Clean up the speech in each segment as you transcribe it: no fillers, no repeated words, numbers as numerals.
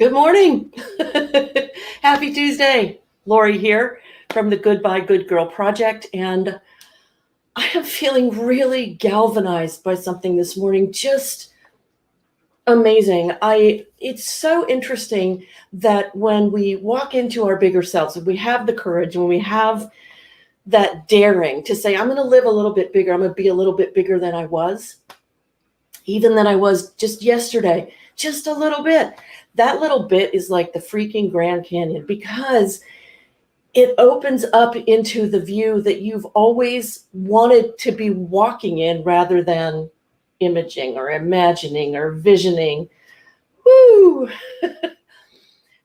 Good morning. Happy Tuesday. Lori here from the Goodbye Good Girl Project. And I am feeling really galvanized by something this morning. Just amazing. It's so interesting that when we walk into our bigger selves, when we have the courage, when we have that daring to say, I'm going to live a little bit bigger, I'm going to be a little bit bigger than I was, even than I was just yesterday, just a little bit. That little bit is like the freaking Grand Canyon because it opens up into the view that you've always wanted to be walking in rather than imaging or imagining or visioning. Woo!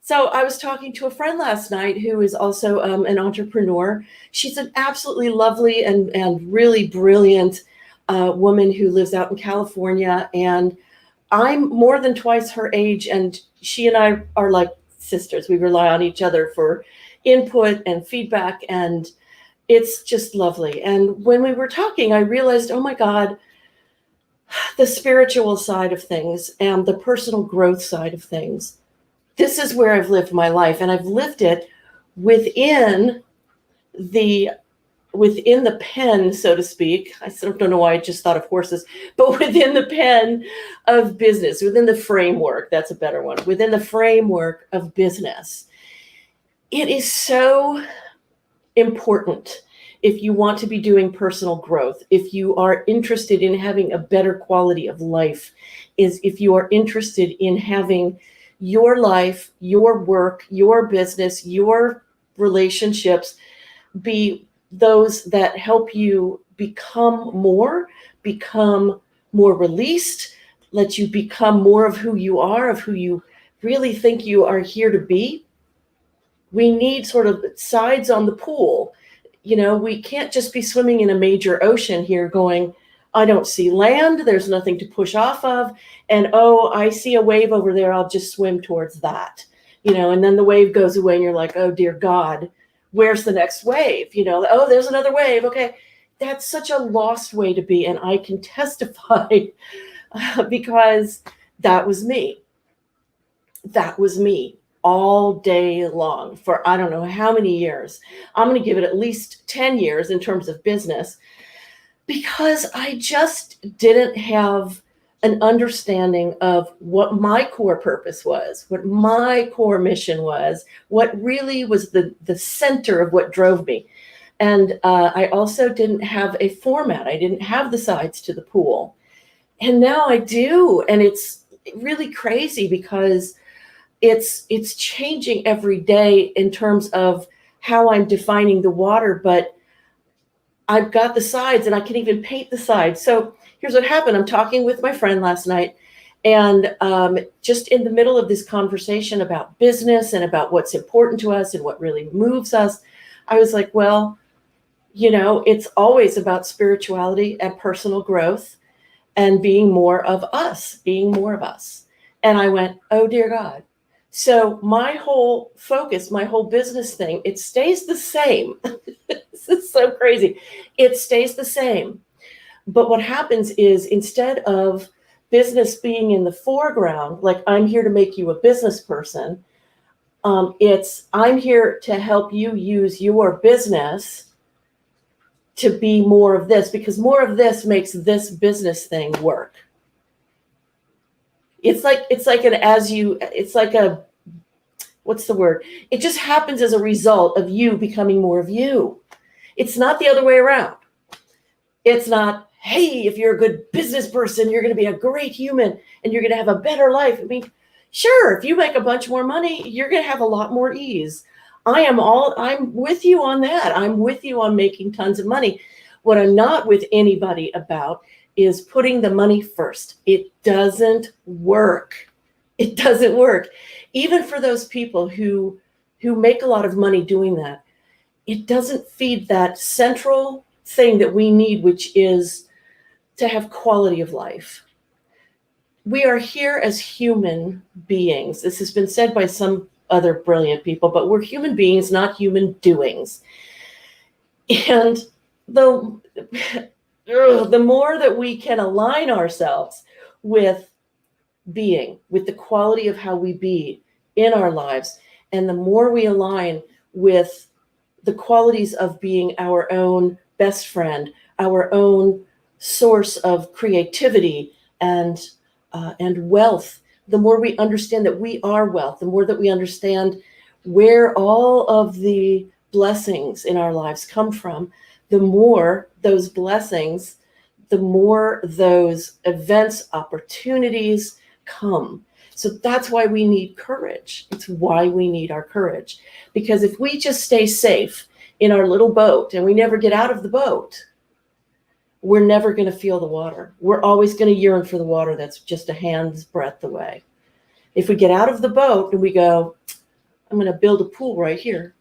So I was talking to a friend last night who is also an entrepreneur. She's an absolutely lovely and really brilliant woman who lives out in California. And I'm more than twice her age, and she and I are like sisters. We rely on each other for input and feedback, and it's just lovely. And when we were talking, I realized, oh my God, the spiritual side of things and the personal growth side of things. This is where I've lived my life, and I've lived it within the pen, so to speak. I don't know why I just thought of horses, but within the pen of business, within the framework, that's a better one, within the framework of business. It is so important if you want to be doing personal growth, if you are interested in having a better quality of life, is if you are interested in having your life, your work, your business, your relationships be those that help you become more released, let you become more of who you are, of who you really think you are here to be. We need sort of sides on the pool. You know, we can't just be swimming in a major ocean here going, I don't see land, there's nothing to push off of, and oh, I see a wave over there, I'll just swim towards that. You know, and then the wave goes away and you're like, oh dear God, where's the next wave? You know, oh, there's another wave. Okay. That's such a lost way to be. And I can testify because that was me. That was me all day long for I don't know how many years. I'm going to give it at least 10 years in terms of business because I just didn't have an understanding of what my core purpose was, what my core mission was, what really was the center of what drove me. And I also didn't have a format. I didn't have the sides to the pool. And now I do. And it's really crazy because it's changing every day in terms of how I'm defining the water, but I've got the sides and I can even paint the sides. So here's what happened. I'm talking with my friend last night, and just in the middle of this conversation about business and about what's important to us and what really moves us, I was like, well, you know, it's always about spirituality and personal growth and being more of us. And I went, oh, dear God. So my whole focus, my whole business thing, it stays the same. This is so crazy. It stays the same. But what happens is instead of business being in the foreground, like I'm here to make you a business person, it's I'm here to help you use your business to be more of this, because more of this makes this business thing work. It's like a what's the word? It just happens as a result of you becoming more of you. It's not the other way around. It's not, hey, if you're a good business person, you're going to be a great human and you're going to have a better life. I mean, sure, if you make a bunch more money, you're going to have a lot more ease. I'm with you on that. I'm with you on making tons of money. What I'm not with anybody about is putting the money first. It doesn't work. It doesn't work. Even for those people who make a lot of money doing that, it doesn't feed that central thing that we need, which is to have quality of life. We are here as human beings. This has been said by some other brilliant people, but we're human beings, not human doings. And the more that we can align ourselves with being, with the quality of how we be, in our lives. And the more we align with the qualities of being our own best friend, our own source of creativity and wealth, the more we understand that we are wealth, the more that we understand where all of the blessings in our lives come from, the more those blessings, the more those events, opportunities come. So that's why we need courage. It's why we need our courage. Because if we just stay safe in our little boat and we never get out of the boat, we're never going to feel the water. We're always going to yearn for the water that's just a hand's breadth away. If we get out of the boat and we go, I'm going to build a pool right here,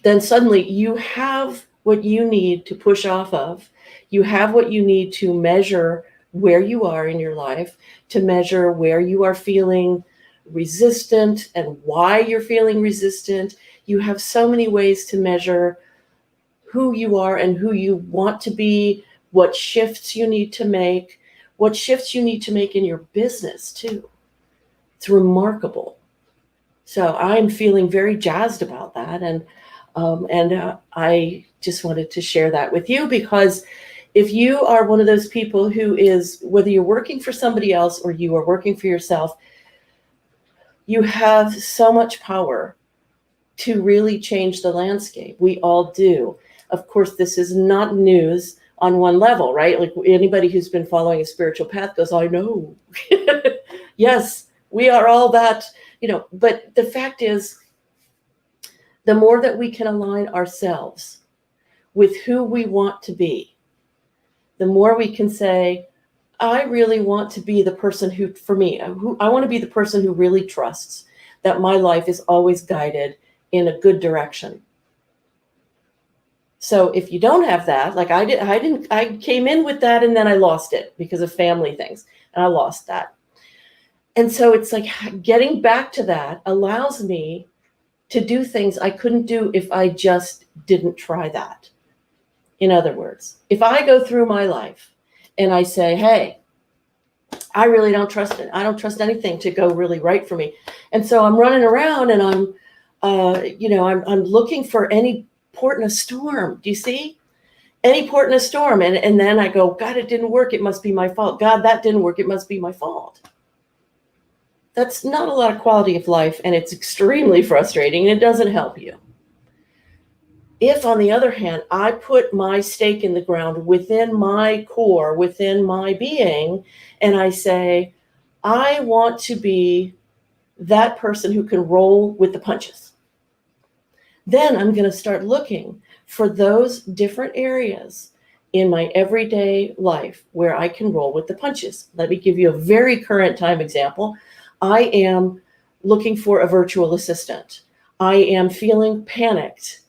then suddenly you have what you need to push off of. You have what you need to measure where you are in your life, to measure where you are feeling resistant and why you're feeling resistant. You have so many ways to measure who you are and who you want to be, what shifts you need to make, what shifts you need to make in your business too. It's remarkable. So I'm feeling very jazzed about that. And I just wanted to share that with you, because if you are one of those people who is, whether you're working for somebody else or you are working for yourself, you have so much power to really change the landscape. We all do. Of course, this is not news on one level, right? Like anybody who's been following a spiritual path goes, I know. Yes, we are all that, but the fact is, the more that we can align ourselves with who we want to be, the more we can say, I really want to be the person who, for me, I want to be the person who really trusts that my life is always guided in a good direction. So if you don't have that, like I came in with that and then I lost it because of family things, and I lost that. And so it's like getting back to that allows me to do things I couldn't do if I just didn't try that. In other words, if I go through my life and I say, hey, I really don't trust it. I don't trust anything to go really right for me. And so I'm running around and I'm looking for any port in a storm. Do you see? Any port in a storm. And then I go, God, it didn't work. It must be my fault. God, that didn't work. It must be my fault. That's not a lot of quality of life, and it's extremely frustrating, and it doesn't help you. If, on the other hand, I put my stake in the ground within my core, within my being, and I say, I want to be that person who can roll with the punches, then I'm going to start looking for those different areas in my everyday life where I can roll with the punches. Let me give you a very current time example. I am looking for a virtual assistant. I am feeling panicked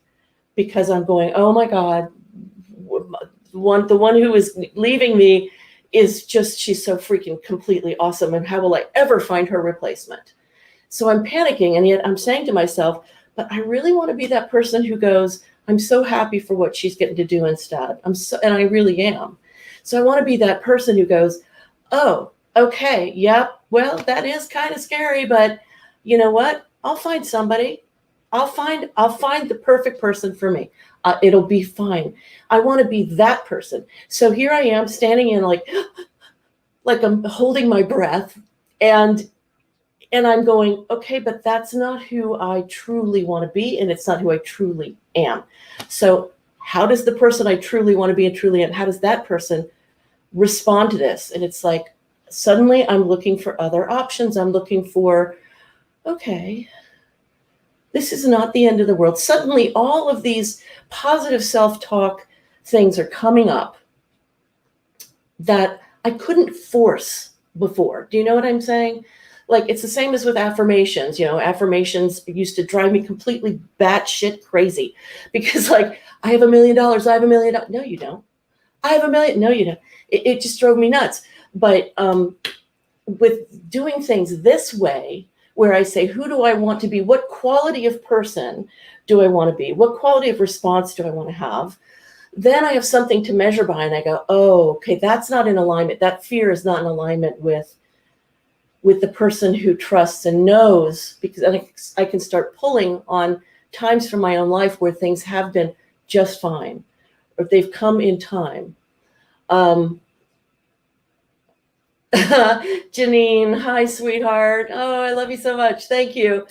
because I'm going, oh my God, the one who is leaving me is just, she's so freaking completely awesome. And how will I ever find her replacement? So I'm panicking, and yet I'm saying to myself, but I really want to be that person who goes, I'm so happy for what she's getting to do instead. And I really am. So I want to be that person who goes, oh, okay, yep, well, that is kind of scary, but you know what? I'll find somebody. I'll find the perfect person for me. It'll be fine. I want to be that person. So here I am standing in like I'm holding my breath, and I'm going, okay, but that's not who I truly want to be, and it's not who I truly am. So how does the person I truly want to be and truly am, how does that person respond to this? And it's like, suddenly I'm looking for other options. I'm looking for, okay, this is not the end of the world. Suddenly all of these positive self-talk things are coming up that I couldn't force before. Do you know what I'm saying? Like, it's the same as with affirmations. Affirmations used to drive me completely batshit crazy because, like, I have $1 million. I have $1 million. No, you don't. I have $1 million. No, you don't. It just drove me nuts. But with doing things this way, where I say, who do I want to be? What quality of person do I want to be? What quality of response do I want to have? Then I have something to measure by, and I go, oh, okay, that's not in alignment. That fear is not in alignment with with the person who trusts and knows, because I can start pulling on times from my own life where things have been just fine, or they've come in time. Janine, hi, sweetheart. Oh, I love you so much. Thank you.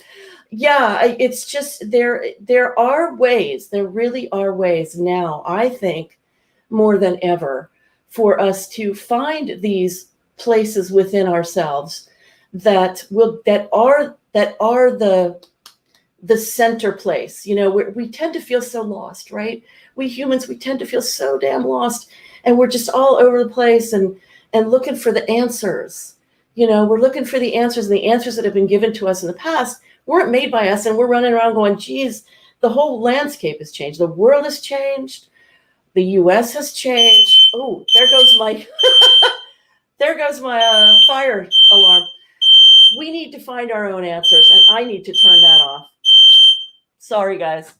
Yeah, it's just there are ways, there really are ways now, I think, more than ever, for us to find these places within ourselves that are the center place. You know, we tend to feel so lost, right? We humans, we tend to feel so damn lost, and we're just all over the place and looking for the answers. You know, we're looking for the answers, and the answers that have been given to us in the past weren't made by us, and we're running around going, geez, the whole landscape has changed. The world has changed. The US has changed. Oh, there goes my fire alarm. We need to find our own answers, and I need to turn that off. Sorry, guys.